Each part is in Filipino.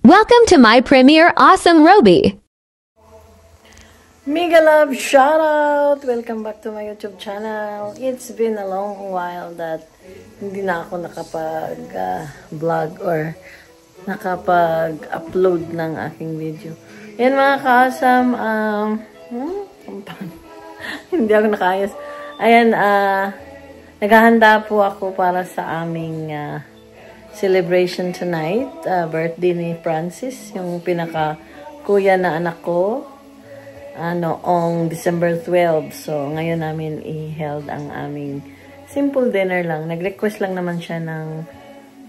Welcome to my premiere Awesome Roby. Mega love shoutout! Welcome back to my YouTube channel. It's been a long while that hindi na ako nakapag-vlog or nakapag-upload ng aking video. Yan mga kaasam, hindi ako nakayos. Ayan, naghahanda po ako para sa aming celebration tonight. Birthday ni Francis, yung pinaka-kuya na anak ko. Noong December 12. So, ngayon namin i-held ang aming simple dinner lang. Nag-request lang naman siya ng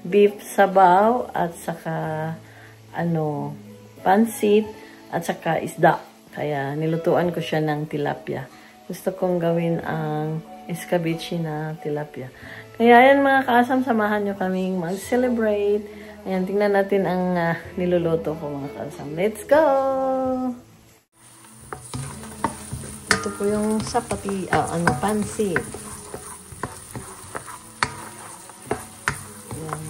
beef sabaw at saka pansit at saka isda. Kaya nilutuan ko siya ng tilapia. Gusto kong gawin ang escabeche na tilapia. Kaya ayan mga kaasam, samahan nyo kaming mag-celebrate. Ayan, tingnan natin ang niluluto ko mga kaasam. Let's go! Ito po yung sapati, pansit. Ayan.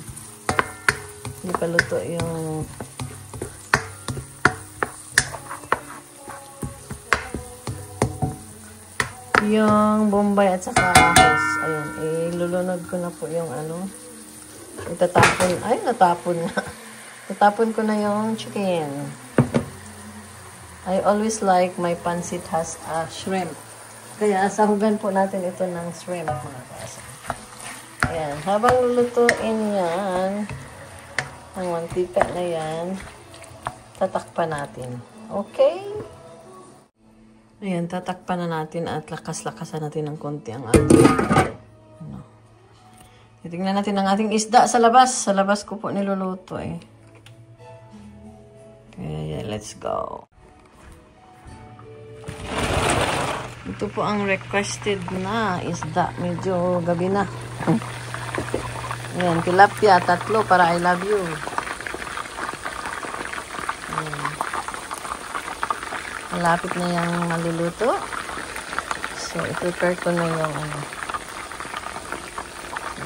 Hindi pa luto yung bombay at saka ahos. Ayan, ilulunod ko na po yung itatapon. Ay, natapon nga. Natapon ko na yung chicken. I always like my pancit has shrimp. Kaya sahugan po natin ito ng shrimp mga kasa. Ayan, habang lulutuin yan, ang mantika na yan, tatakpan natin. Okay? Ayan, tatakpan na natin at lakas-lakasan natin ng konti ang ating titingnan natin ang ating isda sa labas. Sa labas ko po niluluto eh. Kaya let's go. Ito po ang requested na isda. Medyo gabi na. Ayan, tilapia, 3 para I love you. Ayan. Malapit na yung maluluto. So, i-prepare ko na yung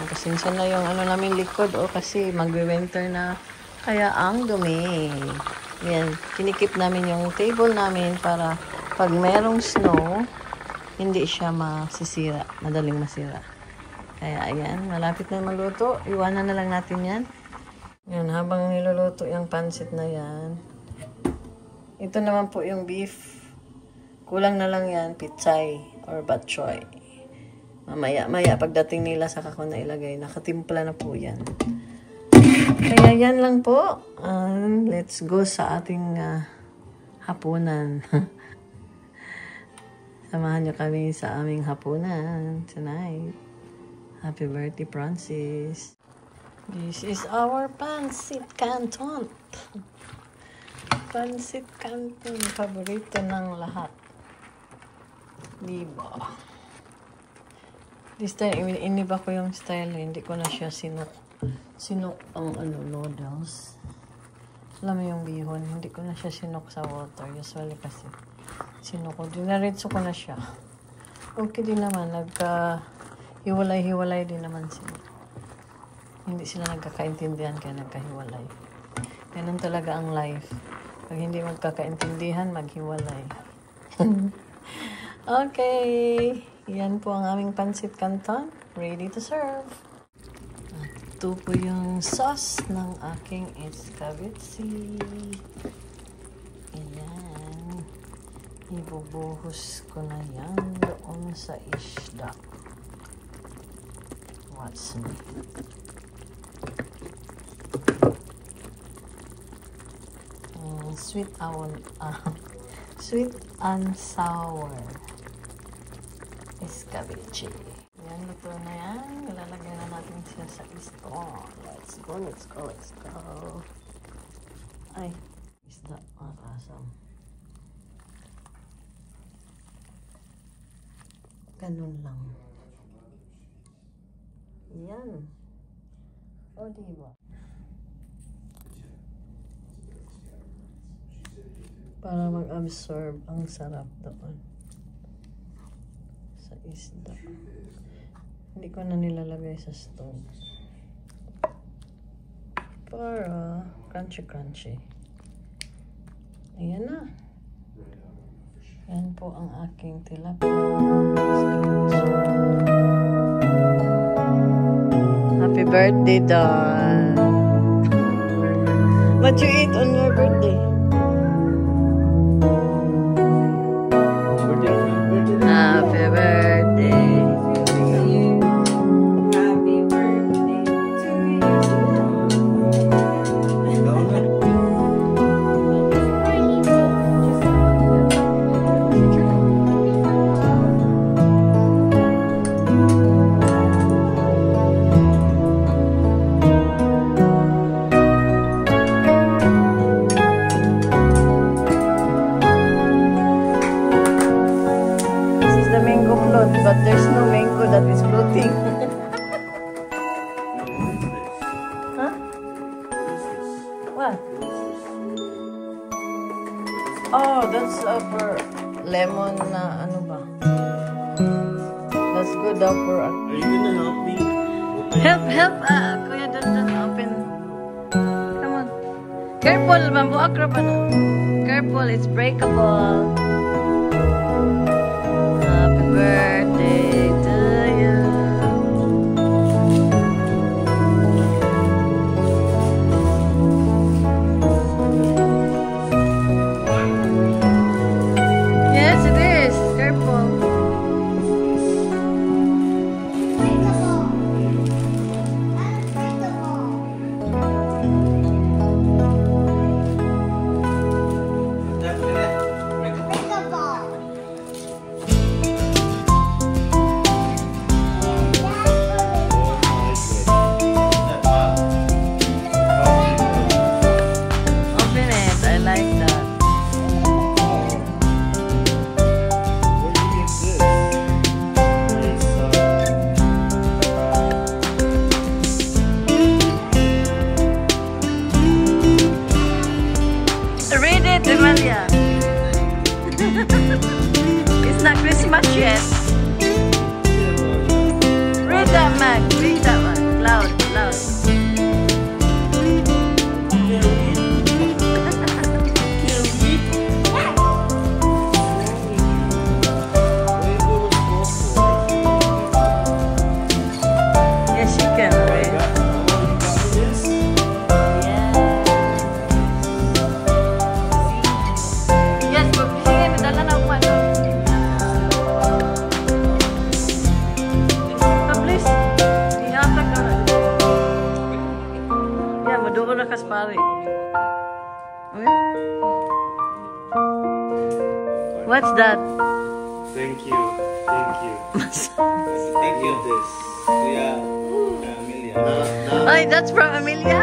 pasensya na yung namin likod kasi magwi-winter na. Kaya ang dumi. Ayan, kinikip namin yung table namin para pag merong snow, hindi siya masisira, madaling masira. Kaya ayan, malapit na maluto. Iwanan na lang natin yan. Ayan, habang niluluto yung pansit na yan. Ito naman po yung beef. Kulang na lang yan, pichay or bok choy. Maya pagdating nila saka ko na ilagay. Nakatimpla na po yan. Kaya yan lang po. Let's go sa ating hapunan. Samahan nyo kami sa aming hapunan tonight. Happy birthday, Francis. This is our pancit canton. Pancit canton. Paborito ng lahat. Diba? This time, iniba ko yung style. Hindi ko na siya sinok ang noodles. Alam mo yung bihon. Hindi ko na siya sinok sa water. Usually kasi sinoko. Dinaritso ko na siya. Okay din naman. Hiwalay-hiwalay din naman sila. Hindi sila nagkakaintindihan kaya nagkahiwalay. Ganun talaga ang life. Pag hindi magkakaintindihan, maghiwalay. Okay. Yan po ang aming pancit canton. Ready to serve. Ito po yung sauce ng aking escabeche. Ayan. Ibubuhos ko na yan doon sa isda. What's me? Sweet and sour escabeche. Yan, luto na yan. Ilalagay na natin siya sa isda. Let's go, let's go, let's go. Ay, isda, mga kasam. Ganun lang. Yan. O, diba? Para mag-absorb ang sarap doon sa isda. Hindi ko na nilalagay sa stove. Para crunchy-crunchy. Ayan na. Yan po ang aking tilapia. Happy birthday, Dawn. What you eat on your birthday? Happy birthday. Happy birthday to you. This is the mango float, but there's no mango that is floating. Huh? What? Oh, that's for lemon na ano ba? That's good daw for... Are you gonna help me? Help! Kuya, don't open. Come on. Careful, bamboo akra pa na. Careful, it's breakable. Happy birthday to you. Yes, it is. Careful. Open it. I like that. Where did you get this? Read it, Emalia. It's not Christmas yet. Read that, Mac. Read that one. Loud, loud. Yes, you can read. Yes, but sige, nadala na ako ano. Please, ihatag ka na. Yan, madugo na kaspari. What's that? Thank you. Thank you. Thank you. This. Yeah. Amelia. Ay, that's from Amelia?